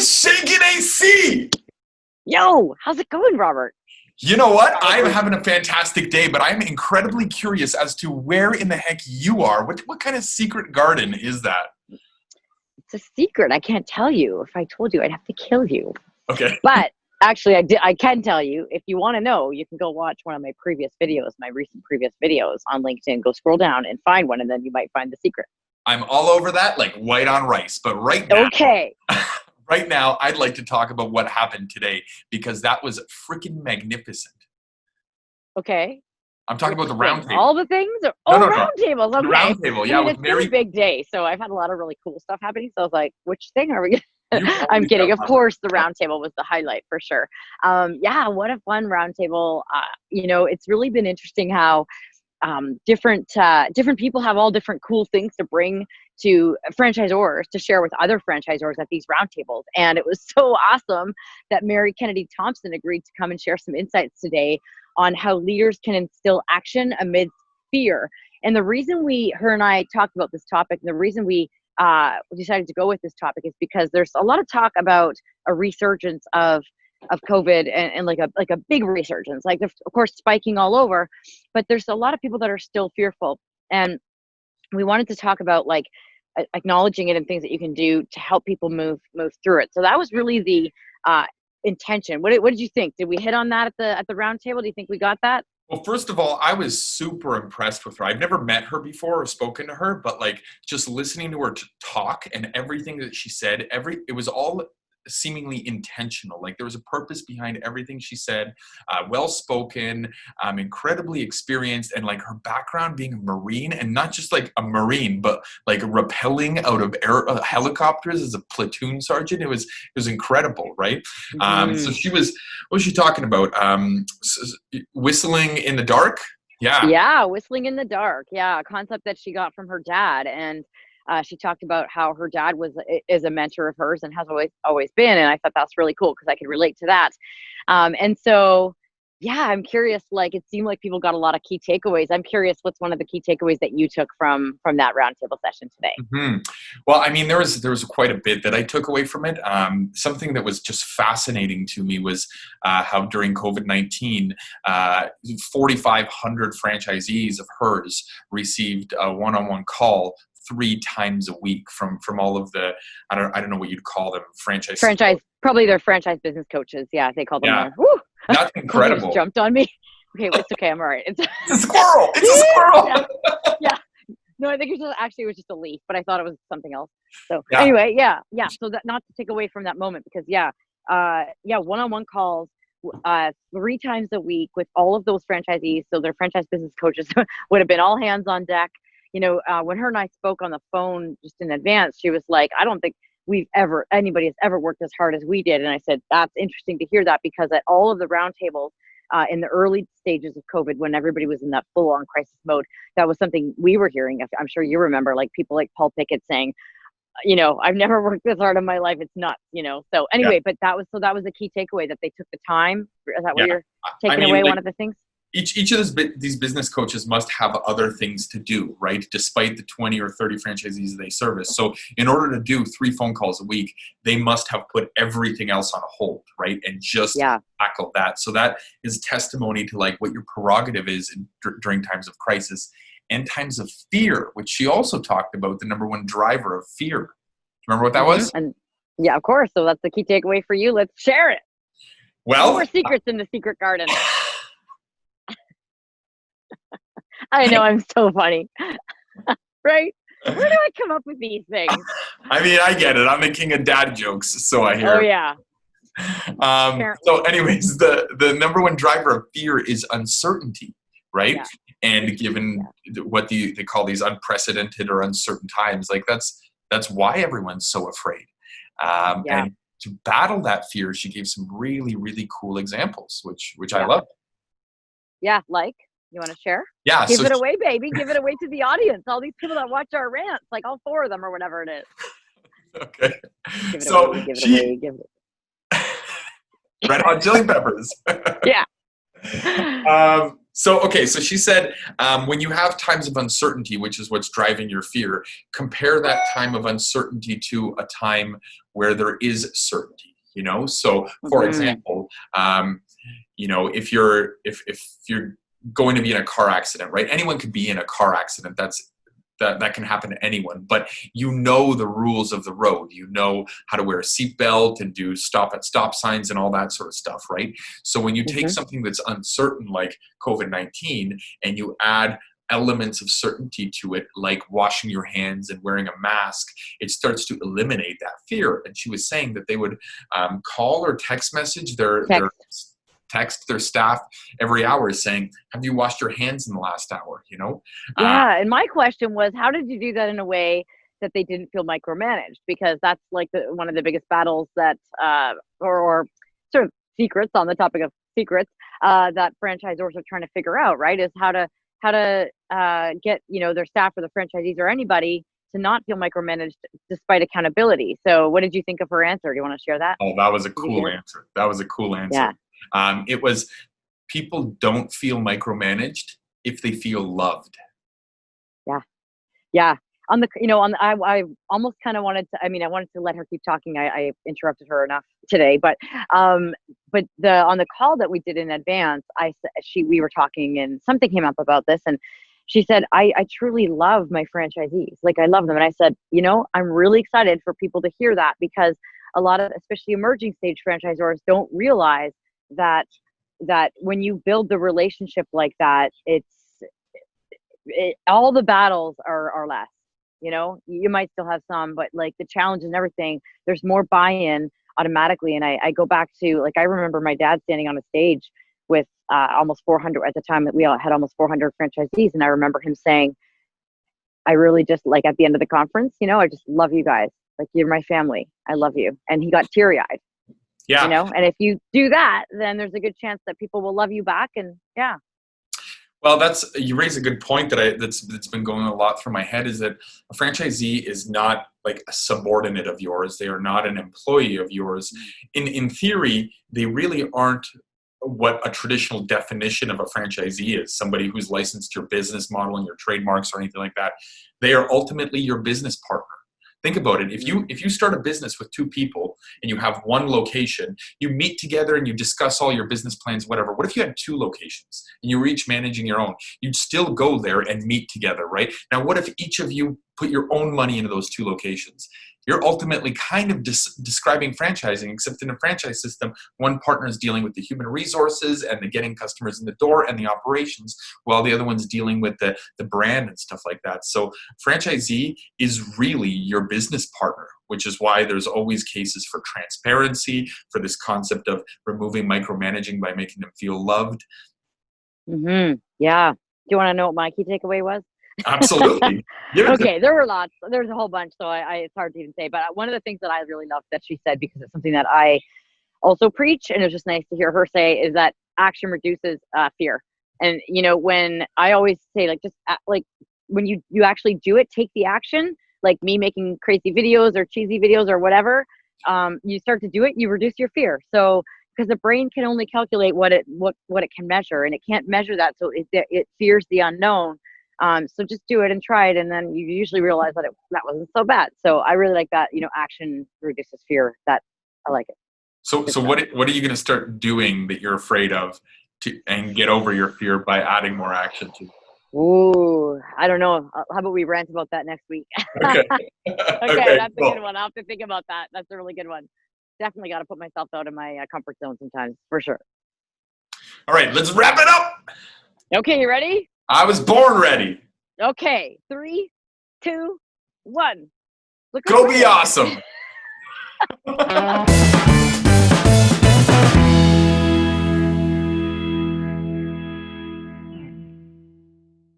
It's Shakin' AC! Yo, how's it going, Robert? You know what? I'm having a fantastic day, but I'm incredibly curious as to where in the heck you are. What kind of secret garden is that? It's a secret. I can't tell you. If I told you, I'd have to kill you. Okay. But actually, I can tell you. If you want to know, you can go watch one of my recent previous videos on LinkedIn. Go scroll down and find one, and then you might find the secret. I'm all over that like white on rice. But right now, okay. Right now, I'd like to talk about what happened today because that was freaking magnificent. Okay. I'm talking about the round table. All the things? No. Round tables. Okay. The round table, yeah. It's been a big day, so I've had a lot of really cool stuff happening. So I was like, which thing are we going to? I'm kidding. Of course, the round table was the highlight for sure. Yeah, what a fun round table. It's really been interesting how different people have all different cool things to bring to franchisors to share with other franchisors at these roundtables. And it was so awesome that Mary Kennedy Thompson agreed to come and share some insights today on how leaders can instill action amidst fear. And the reason her and I talked about this topic, and the reason we decided to go with this topic is because there's a lot of talk about a resurgence of COVID and like a big resurgence, like of course spiking all over, but there's a lot of people that are still fearful. And we wanted to talk about like acknowledging it and things that you can do to help people move through it. So that was really the intention. What did you think? Did we hit on that at the round table? Do you think we got that? Well, first of all, I was super impressed with her. I've never met her before or spoken to her, but like just listening to her talk and everything that she said, it was all seemingly intentional. Like there was a purpose behind everything she said, well-spoken, incredibly experienced, and like her background being a Marine, and not just like a Marine, but like rappelling out of helicopters as a platoon sergeant. It was incredible, right? So what was she talking about? Whistling in the dark? Yeah, whistling in the dark. Yeah, a concept that she got from her dad. And she talked about how her dad is a mentor of hers and has always been. And I thought that's really cool because I could relate to that. And so, yeah, I'm curious, like it seemed like people got a lot of key takeaways. I'm curious, what's one of the key takeaways that you took from that roundtable session today? Mm-hmm. Well, I mean, there was quite a bit that I took away from it. Something that was just fascinating to me was how during COVID-19, 4,500 franchisees of hers received a one-on-one call 3 times a week from all of the, I don't know what you'd call them, franchise, probably they're franchise business coaches. Yeah, they call them. Yeah. That's incredible. Just jumped on me. Okay, it's okay. I'm all right. It's a squirrel. It's a squirrel. Yeah. No, I think it was just a leaf, but I thought it was something else. So anyway, yeah. So that, not to take away from that moment, because one-on-one calls 3 times a week with all of those franchisees. So their franchise business coaches would have been all hands on deck. When her and I spoke on the phone just in advance, she was like, I don't think anybody has ever worked as hard as we did. And I said, that's interesting to hear that, because at all of the roundtables in the early stages of COVID, when everybody was in that full on crisis mode, that was something we were hearing. I'm sure you remember, like people like Paul Pickett saying, I've never worked this hard in my life. It's nuts, So anyway, but that was the key takeaway, that they took the time. Is that what you're taking away? One of the things? Each of these business coaches must have other things to do, right? Despite the 20 or 30 franchisees they service. So in order to do 3 phone calls a week, they must have put everything else on hold, right? And just tackle that. So that is testimony to like what your prerogative is during times of crisis and times of fear, which she also talked about, the number one driver of fear. Remember what that was? And yeah, of course. So that's the key takeaway for you. Let's share it. Well, no more secrets in the secret garden. I know, I'm so funny. Right? Where do I come up with these things? I mean, I get it. I'm the king of dad jokes, so I hear. Oh, yeah. So anyways, the number one driver of fear is uncertainty, right? Yeah. And given what they call these unprecedented or uncertain times, like that's why everyone's so afraid. And to battle that fear, she gave some really, really cool examples, which I love. Yeah, like? You want to share? Yeah. Give it away, baby. Give it away to the audience. All these people that watch our rants, like all 4 of them or whatever it is. Okay. Give it away. Red Hot Chili Peppers. Yeah. Okay, so she said, when you have times of uncertainty, which is what's driving your fear, compare that time of uncertainty to a time where there is certainty. So for example, if you're going to be in a car accident, right? Anyone could be in a car accident. That can happen to anyone, but the rules of the road. You know how to wear a seatbelt and do stop at stop signs and all that sort of stuff, right? So when you take something that's uncertain like COVID-19 and you add elements of certainty to it, like washing your hands and wearing a mask, it starts to eliminate that fear. And she was saying that they would call or text message their staff every hour saying, have you washed your hands in the last hour? Yeah. And my question was, how did you do that in a way that they didn't feel micromanaged? Because that's like one of the biggest battles that, or sort of secrets on the topic of secrets, that franchisors are trying to figure out, right? Is how to get, their staff or the franchisees or anybody to not feel micromanaged despite accountability. So what did you think of her answer? Do you want to share that? Oh, that was a cool answer. Yeah. It was, people don't feel micromanaged if they feel loved. Yeah. I almost kind of wanted to, I wanted to let her keep talking. I interrupted her enough today, but on the call that we did in advance, we were talking and something came up about this, and she said, I truly love my franchisees. Like, I love them. And I said, I'm really excited for people to hear that, because a lot of, especially emerging stage franchisors, don't realize that when you build the relationship like that, all the battles are less. You might still have some, but like the challenge and everything, there's more buy-in automatically. And I go back to, like, I remember my dad standing on a stage with almost 400 at the time, that we all had almost 400 franchisees. And I remember him saying, I really just, like, at the end of the conference, I just love you guys. Like, you're my family. I love you. And he got teary-eyed. Yeah. And if you do that, then there's a good chance that people will love you back. And yeah. Well, you raise a good point that's been going a lot through my head, is that a franchisee is not like a subordinate of yours. They are not an employee of yours. In theory, they really aren't what a traditional definition of a franchisee is, somebody who's licensed your business model and your trademarks or anything like that. They are ultimately your business partner. Think about it. If you start a business with two people and you have one location, you meet together and you discuss all your business plans, whatever. What if you had two locations and you were each managing your own? You'd still go there and meet together, right? Now, what if each of you put your own money into those two locations? You're ultimately kind of describing franchising, except in a franchise system, one partner is dealing with the human resources and the getting customers in the door and the operations, while the other one's dealing with the brand and stuff like that. So franchisee is really your business partner, which is why there's always cases for transparency, for this concept of removing micromanaging by making them feel loved. Yeah. Do you want to know what my key takeaway was? Absolutely. Okay, there were lots. There's a whole bunch, so it's hard to even say. But one of the things that I really loved that she said, because it's something that I also preach, and it's just nice to hear her say, is that action reduces fear. And when I always say, like, just like when you actually do it, take the action. Like me making crazy videos or cheesy videos or whatever, you start to do it, you reduce your fear. So because the brain can only calculate what it can measure, and it can't measure that, so it fears the unknown. So just do it and try it, and then you usually realize that that wasn't so bad. So I really like that. Action reduces fear. That I like it. So what are you going to start doing that you're afraid of and get over your fear by adding more action to? Ooh, I don't know. How about we rant about that next week? Okay. Okay, that's cool. A good one. I'll have to think about that. That's a really good one. Definitely got to put myself out of my comfort zone sometimes, for sure. All right, let's wrap it up. Okay, you ready? I was born ready. Okay, 3, 2, 1. Go be awesome.